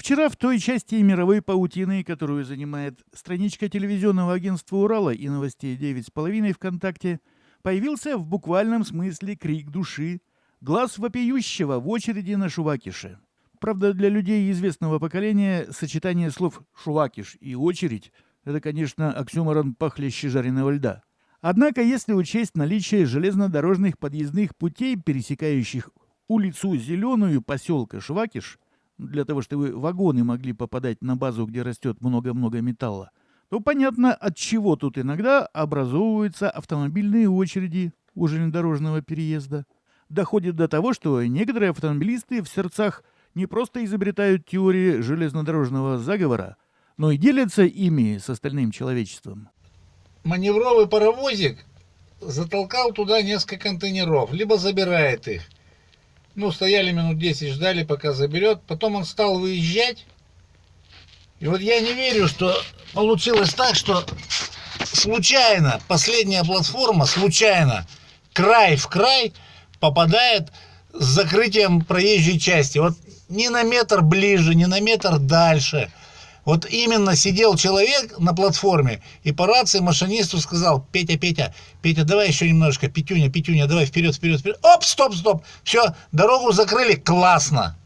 Вчера в той части мировой паутины, которую занимает страничка телевизионного агентства «Урала» и новостей 9,5 ВКонтакте, появился в буквальном смысле крик души, глаз вопиющего в очереди на Шувакише. Правда, для людей известного поколения сочетание слов «шувакиш» и «очередь» — это, конечно, оксюморон похлеще жареного льда. Однако, если учесть наличие железнодорожных подъездных путей, пересекающих улицу Зеленую поселка Шувакиш, для того, чтобы вагоны могли попадать на базу, где растет много-много металла, то понятно, от чего тут иногда образовываются автомобильные очереди у железнодорожного переезда. Доходит до того, что некоторые автомобилисты в сердцах не просто изобретают теории железнодорожного заговора, но и делятся ими с остальным человечеством. Маневровый паровозик затолкал туда несколько контейнеров, либо забирает их. Стояли минут 10, ждали, пока заберет. Потом он стал выезжать. И вот я не верю, что получилось так, что случайно последняя платформа, случайно, край в край попадает с закрытием проезжей части. Вот ни на метр ближе, ни на метр дальше. Вот именно сидел человек на платформе и по рации машинисту сказал: Петя, давай еще немножко, Петюня, давай вперед. Оп, стоп, все, дорогу закрыли, классно.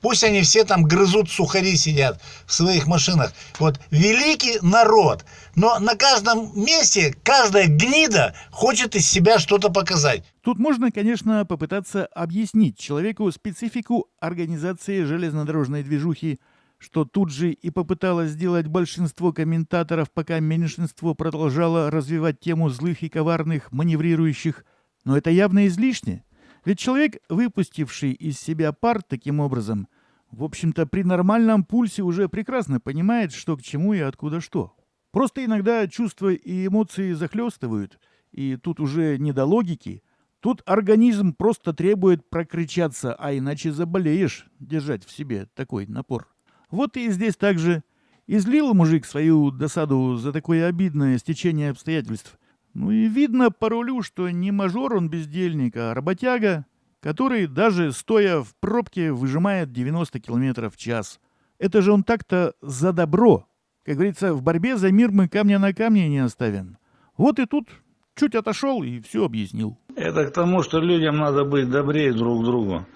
Пусть они все там грызут сухари, сидят в своих машинах. Вот великий народ. Но на каждом месте каждая гнида хочет из себя что-то показать. Тут можно, конечно, попытаться объяснить человеку специфику организации железнодорожной движухи, что тут же и попыталось сделать большинство комментаторов, пока меньшинство продолжало развивать тему злых и коварных маневрирующих. Но это явно излишне. Ведь человек, выпустивший из себя пар таким образом, в общем-то, при нормальном пульсе уже прекрасно понимает, что к чему и откуда что. Просто иногда чувства и эмоции захлестывают, и тут уже не до логики. Тут организм просто требует прокричаться, а иначе заболеешь держать в себе такой напор. Вот и здесь также излил мужик свою досаду за такое обидное стечение обстоятельств. И видно по рулю, что не мажор он бездельник, а работяга, который даже стоя в пробке выжимает 90 км в час. Это же он так-то за добро. Как говорится, в борьбе за мир мы камня на камне не оставим. Вот и тут чуть отошел и все объяснил. Это к тому, что людям надо быть добрее друг к другу.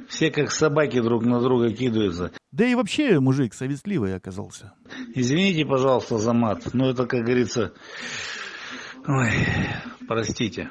Все как собаки друг на друга кидаются. Да и вообще мужик совестливый оказался. Извините, пожалуйста, за мат. Но это, как говорится... Ой, простите.